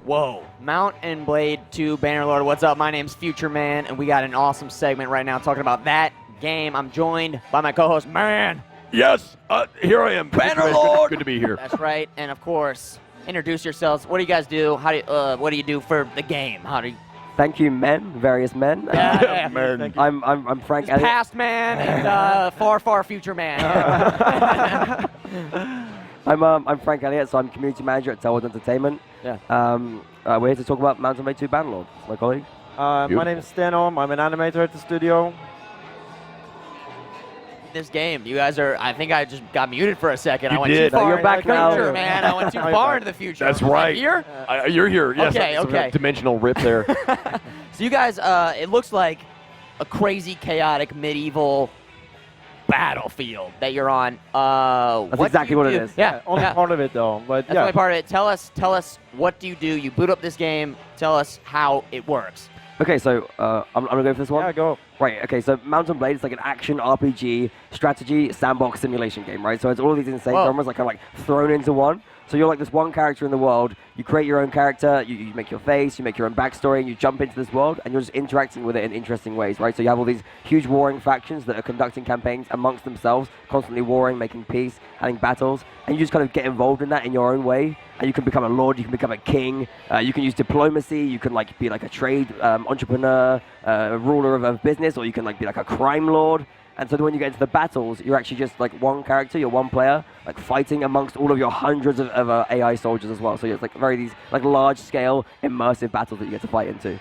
Whoa. Mount and Blade 2 Bannerlord. What's up? My name's Future Man, and we got an awesome segment right now talking about that game. I'm joined by my co-host, Man. Yes, here I am. Bannerlord. Good to be here. That's right. And of course, introduce yourselves. What do you guys do? How do you, what do you do for the game? How do you... Thank you, men. Various men. Yeah, Man. I'm Frank Elliott. Past man and far future man. I'm Frank Elliott, so I'm community manager at Tailwind Entertainment. Yeah. We're here to talk about Mount and Blade 2 Bannerlord. It's my colleague. My name is Stenom. I'm an animator at the studio. This game, you guys are. I think I just got muted for a second. You I went did. too far No, you're into back the now. future, man. I went too far into the future. That's Am I right. Here? You're here. Yes. Okay, Some okay. dimensional rip there. So you guys, it looks like a crazy, chaotic, medieval battlefield that you're on. That's exactly what it is. Yeah, Only part of it though, but that's yeah. only part of it. Tell us what do you do? You boot up this game. Tell us how it works. Okay, so I'm gonna go for this one. Yeah, go. Right. Okay, so Mount and Blade is like an action RPG strategy sandbox simulation game, right? So it's all of these insane Whoa. genres like kind of like thrown into one. So you're like this one character in the world. You create your own character. You make your face. You make your own backstory, and you jump into this world, and you're just interacting with it in interesting ways, right? So you have all these huge warring factions that are conducting campaigns amongst themselves, constantly warring, making peace, having battles, and you just kind of get involved in that in your own way. And you can become a lord. You can become a king. You can use diplomacy. You can like be like a trade entrepreneur, ruler of a business, or you can like be like a crime lord. And so when you get into the battles, you're actually just like one character, you're one player, like fighting amongst all of your hundreds of AI soldiers as well. So it's like these like large-scale immersive battles that you get to fight into.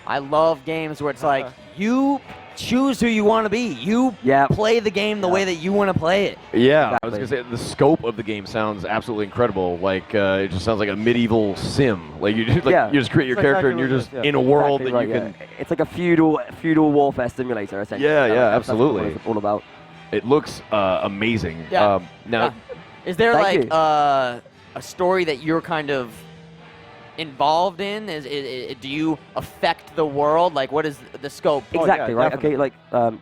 I love games where it's like you choose who you want to be. You play the game the way that you want to play it. Yeah, Exactly. I was gonna say the scope of the game sounds absolutely incrable. Like it just sounds like a medieval sim. Like you just you just create your It's character exactly and you're what it just is, yeah. in a world Exactly that right, you can. yeah. It's like a feudal warfare simulator, essentially. Yeah, yeah, That's what absolutely. it's all about. It looks amazing. Yeah. Now, Is there Thank like you. a story that you're kind of involved in? Do you affect the world? Like, what is the scope? Oh, Exactly, yeah, right? definitely. Okay, like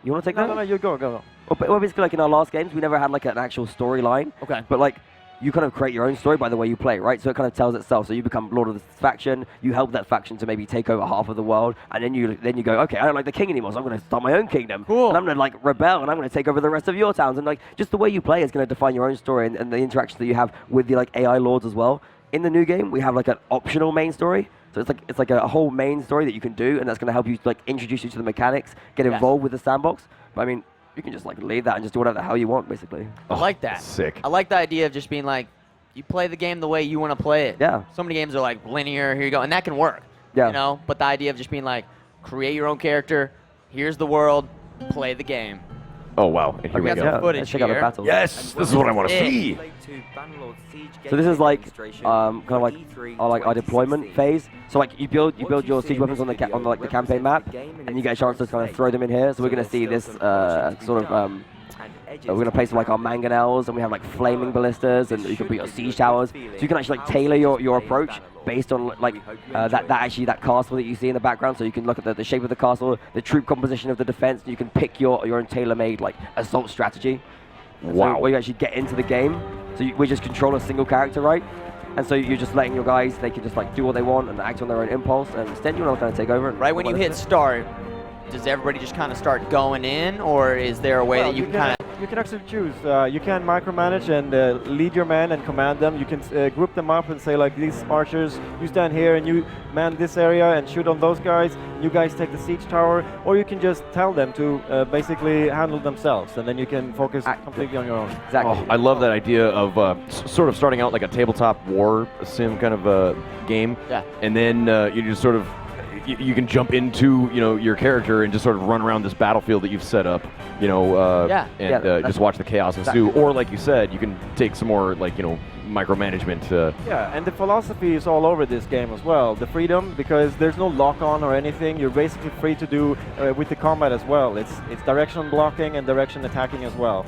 you want to take No, that? no, you go. Well, basically, like in our last games, we never had like an actual storyline. Okay. But like, you kind of create your own story by the way you play, right? So it kind of tells itself. So you become lord of this faction. You help that faction to maybe take over half of the world, and then you go, okay, I don't like the king anymore, so I'm going to start my own kingdom. Cool. And I'm going to like rebel, and I'm going to take over the rest of your towns. And like, just the way you play is going to define your own story and the interactions that you have with the like AI lords as well. In the new game, we have like an optional main story. So it's like a whole main story that you can do, and that's going to help you like introduce you to the mechanics, get involved with the sandbox. But I mean, you can just like leave that and just do whatever the hell you want, basically. I like that. sick. I like the idea of just being like, you play the game the way you want to play it. Yeah. So many games are like linear, here you go, and that can work. Yeah. You know, but the idea of just being like, create your own character, here's the world, play the game. Oh wow! And here We we got go. some footage Let's check out the here. battle. Yes, this is what I want to Yeah. see. So this is like kind of like our deployment phase. So like you build your siege weapons on the the campaign map, and you get a chance to kind of throw them in here. So we're gonna see this sort of. We're gonna place like our mangonels, and we have like flaming ballistas, and you can put your siege towers. So you can actually like tailor your approach based on like that castle that you see in the background. So you can look at the shape of the castle, the troop composition of the defense, and you can pick your own tailor-made like assault strategy. And Wow. So when you actually get into the game, so we just control a single character, right? And so you're just letting your guys, they can just like do what they want and act on their own impulse. And instead, you want to kind of take over. Right when you hit start, does everybody just kind of start going in, or is there a way that you can kind of... You can actually choose. You can micromanage and lead your men and command them. You can group them up and say like, these archers, you stand here and you man this area and shoot on those guys. You guys take the siege tower, or you can just tell them to basically handle themselves, and then you can focus completely on your own. Exactly. Oh, I love that idea of sort of starting out like a tabletop war sim kind of game. Yeah. And then you just sort of you can jump into your character and just sort of run around this battlefield that you've set up, and just watch the chaos ensue. Or like you said, you can take some more like micromanagement. Yeah, and the philosophy is all over this game as well. The freedom, because there's no lock-on or anything. You're basically free to do with the combat as well. It's direction blocking and direction attacking as well.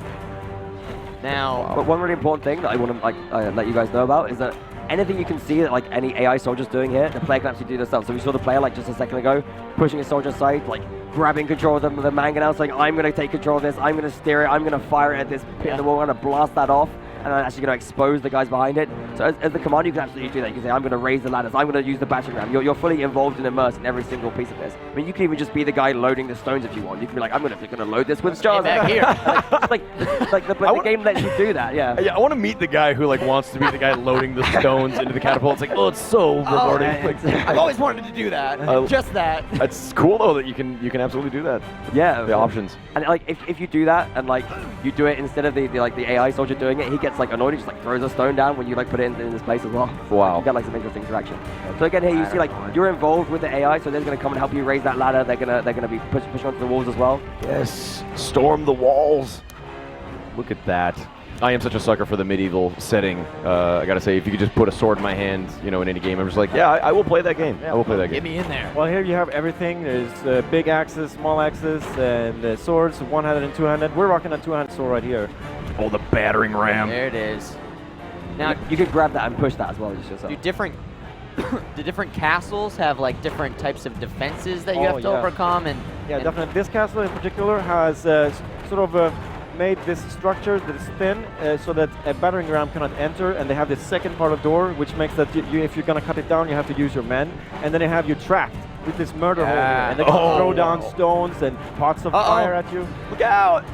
Now... But one really important thing that I want to let you guys know about is that anything you can see that like any AI soldier's doing here, the player can actually do themselves. So we saw the player like just a second ago pushing his soldier aside, like grabbing control of the mangonel, saying, I'm going to take control of this, I'm going to steer it, I'm going to fire it at this pit in the wall, I'm going to blast that off. and then actually going to expose the guys behind it. So as the commander, you can absolutely do that. You can say, I'm going to raise the ladders, I'm going to use the battering ram. You're fully involved and immersed in every single piece of this. I mean, you can even just be the guy loading the stones if you want. You can be like, I'm going to load this with stars. Back here. the game lets you do that, yeah. Yeah, I want to meet the guy who like wants to be the guy loading the stones into the catapult. It's like, oh, it's so rewarding. I've always wanted to do that. Just that. It's cool though that you can absolutely do that. Yeah, the options. And like if you do that and like you do it instead of the AI soldier doing it, he gets like annoyed. He just like throws a stone down when you like put it in his place as well. Wow. You get like some interesting interaction. So again, here you see like you're involved with the AI, so they're gonna come and help you raise that ladder. They're gonna be pushing onto the walls as well. Yes, storm the walls. Look at that. I am such a sucker for the medieval setting. I gotta say, if you could just put a sword in my hand, in any game, I'm just like, yeah, I will play that game. Yeah, I will play that game. Get me in there. Well, here you have everything. There's big axes, small axes, and swords, one-handed and two-handed. We're rocking a two-handed sword right here. Oh, the battering ram. There it is. Now, You can grab that and push that as well. Just yourself. do different castles have like different types of defenses that you have to yeah. overcome? And Definitely. This castle in particular has sort of made this structure that is thin so that a battering ram cannot enter, and they have this second part of door, which makes that if you're going to cut it down, you have to use your men, and then they have you trapped with this murder hole here, and they can throw down stones and pots of fire at you. Look out!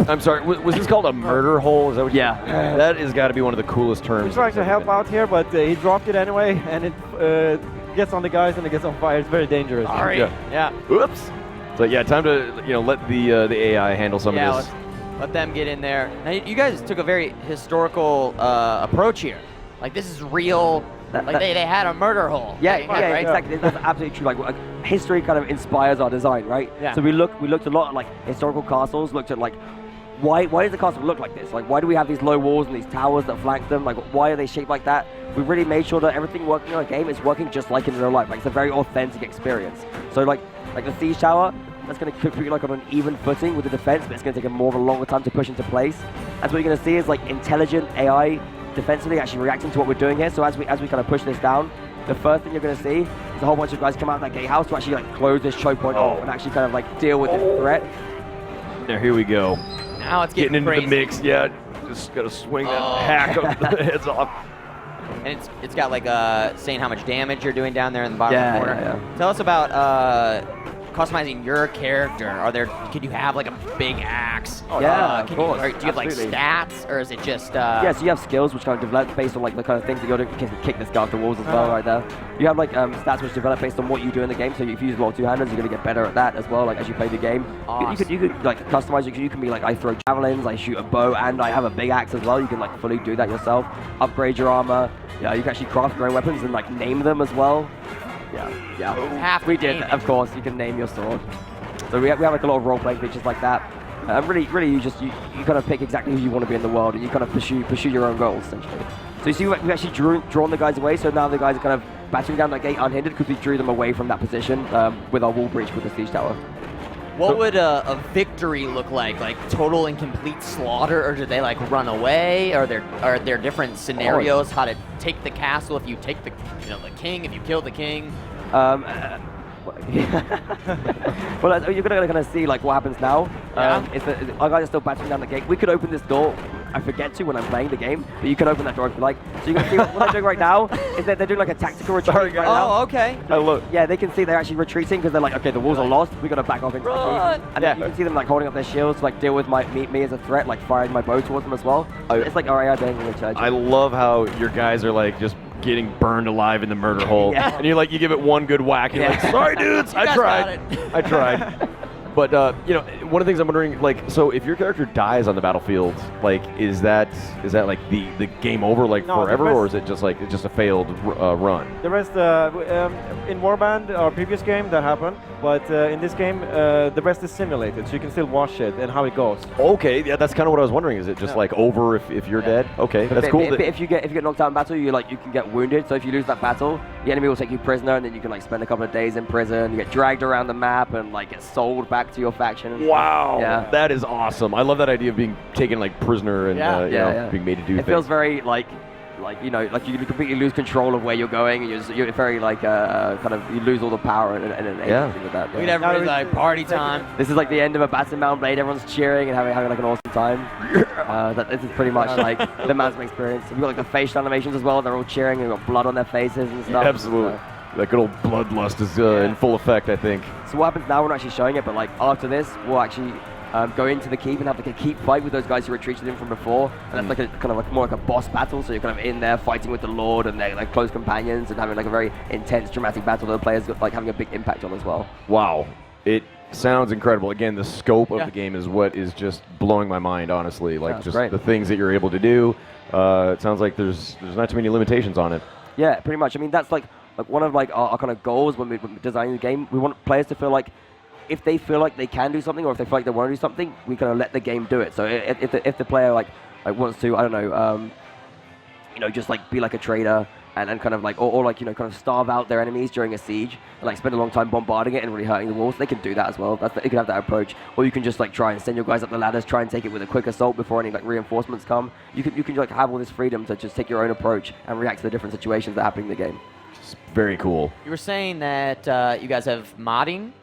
I'm sorry, was this called a murder hole? Is that what Yeah. That has got to be one of the coolest terms. He's trying to help out here, but he dropped it anyway, and it gets on the guys and it gets on fire. It's very dangerous. Sorry. Yeah. Oops. So yeah, time to let the AI handle some of this. Let them get in there. Now, you guys took a very historical approach here. Like, this is real. They had a murder hole. Yeah, right? exactly. That's absolutely true. Like history kind of inspires our design, right? Yeah. So we looked a lot at like historical castles. Looked at like why does the castle look like this? Like why do we have these low walls and these towers that flank them? Like why are they shaped like that? We really made sure that everything working in our game is working just like in real life. Like it's a very authentic experience. So like the siege tower, that's going to put you like on an even footing with the defense, but it's going to take a more of a longer time to push into place. That's what you're going to see is like intelligent AI defensively actually reacting to what we're doing here. So as we kind of push this down, the first thing you're going to see is a whole bunch of guys come out of that gatehouse to actually like close this choke point off and actually kind of like deal with this threat. Now here we go. Now it's getting into crazy. the mix. Yeah, just got to swing that hack of the heads off. And it's got like saying how much damage you're doing down there in the bottom corner. Yeah. Tell us about customizing your character. Could you have like a big axe? Yeah, of course. Do you have like Absolutely. stats, or is it just? Yeah, so you have skills which kind of develop based on like the kind of things that you're doing. You can kick this guy off the walls as well, right there. You have like stats which develop based on what you do in the game. So if you use a lot of two-handers, you're gonna get better at that as well. Like as you play the game, Awesome. you could like customize it. You can be like, I throw javelins, I shoot a bow, and I have a big axe as well. You can like fully do that yourself. Upgrade your armor. Yeah, you can actually craft your own weapons and like name them as well. Yeah. We did, of course. You can name your sword. So we have like a lot of role-playing features like that. Really, you kind of pick exactly who you want to be in the world, and you kind of pursue your own goals essentially. So you see, we've actually drawn the guys away. So now the guys are kind of battering down that gate unhindered because we drew them away from that position with our wall breach with the siege tower. What would a victory look like? Like total and complete slaughter, or do they like run away? Are there different scenarios how to take the castle if you take the king, if you kill the king? Well, you're gonna kind of see like what happens now. Our guys are still battering down the gate. We could open this door. I forget to when I'm playing the game, but you can open that door if you like. So you can see what they're doing right now is that they're doing like a tactical retreat right now. Oh, okay. Look. Yeah, they can see they're actually retreating because they're like, okay, the walls are lost. We gotta back off into the gate. And then you can see them like holding up their shields to like deal with me as a threat, like firing my bow towards them as well. It's like alright, being in charge. I love how your guys are like just getting burned alive in the murder hole, and you give it one good whack. You're like, sorry, dudes, I tried. But one of the things I'm wondering, so if your character dies on the battlefield, is that like the game over forever, or is it just like it's just a failed run? The rest in Warband, our previous game, that happened, but in this game, the rest is simulated, so you can still watch it and how it goes. Okay, yeah, that's kind of what I was wondering. Is it just like over if you're dead? Okay, that's cool. But if you get knocked out in battle, you can get wounded. So if you lose that battle, the enemy will take you prisoner, and then you can spend a couple of days in prison. You get dragged around the map and get sold back to your faction. Wow, yeah. That is awesome. I love that idea of being taken prisoner and being made to do things. It feels very like you completely lose control of where you're going, and you're very like kind of you lose all the power and everything with that. We'd everybody's like party time. This is like the end of a Battle Mountain Blade. Everyone's cheering and having like an awesome time. This is pretty much like the Masm experience. We've got like the facial animations as well. They're all cheering. They've got blood on their faces and stuff. Absolutely. That good old bloodlust is in full effect, I think. So what happens now? We're not actually showing it, but like after this, we'll actually go into the keep and have like a keep fight with those guys who retreated in from before, and that's like a kind of like more like a boss battle. So you're kind of in there fighting with the Lord and their like close companions and having like a very intense, dramatic battle that the players got, like having a big impact on as well. Wow, it sounds incredible. Again, the scope of the game is what is just blowing my mind, honestly. Like just the things that you're able to do. It sounds like there's not too many limitations on it. Yeah, pretty much. I mean, that's like one of like our kind of goals when we're designing the game. We want players to feel like if they feel like they can do something, or if they feel like they want to do something, we kind of let the game do it. So if the player like wants to, I don't know, just like be like a trader and kind of like or like kind of starve out their enemies during a siege, and like spend a long time bombarding it and really hurting the walls, they can do that as well. You can have that approach, or you can just like try and send your guys up the ladders, try and take it with a quick assault before any like reinforcements come. You can like have all this freedom to just take your own approach and react to the different situations that happen in the game. It's very cool. You were saying that you guys have modding.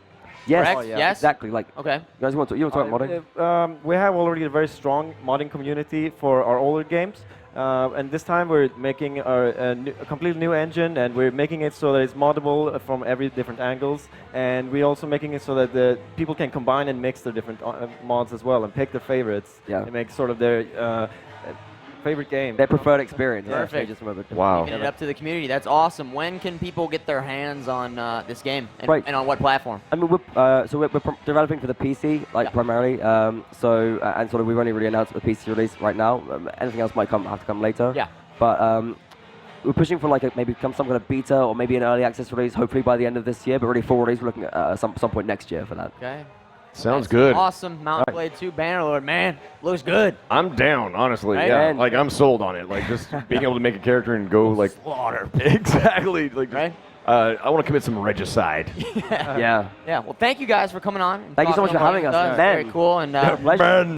Yes, yes, exactly. Like, okay. You guys want to talk about modding? We have already a very strong modding community for our older games, and this time we're making a completely new engine, and we're making it so that it's moddable from every different angles, and we're also making it so that the people can combine and mix their different mods as well and pick their favorites and make sort of their favorite game. Their preferred experience. Perfect. Wow. Giving it up to the community. That's awesome. When can people get their hands on this game? And, right. And on what platform? I mean, we're developing for the PC, like primarily. And sort of we've only really announced the PC release right now. Anything else might have to come later. Yeah. But we're pushing for like maybe some kind of beta or maybe an early access release, hopefully by the end of this year. But really full release, we're looking at some point next year for that. Okay. Sounds good. Awesome. Mountain Blade 2 Bannerlord, man. Looks good. I'm down, honestly. Right? Yeah. Like, I'm sold on it. Like, just being able to make a character and go, like... Slaughter. Exactly. Like, right? I want to commit some regicide. Yeah. Well, thank you guys for coming on. And thank you so much for having us. Very cool. And pleasure.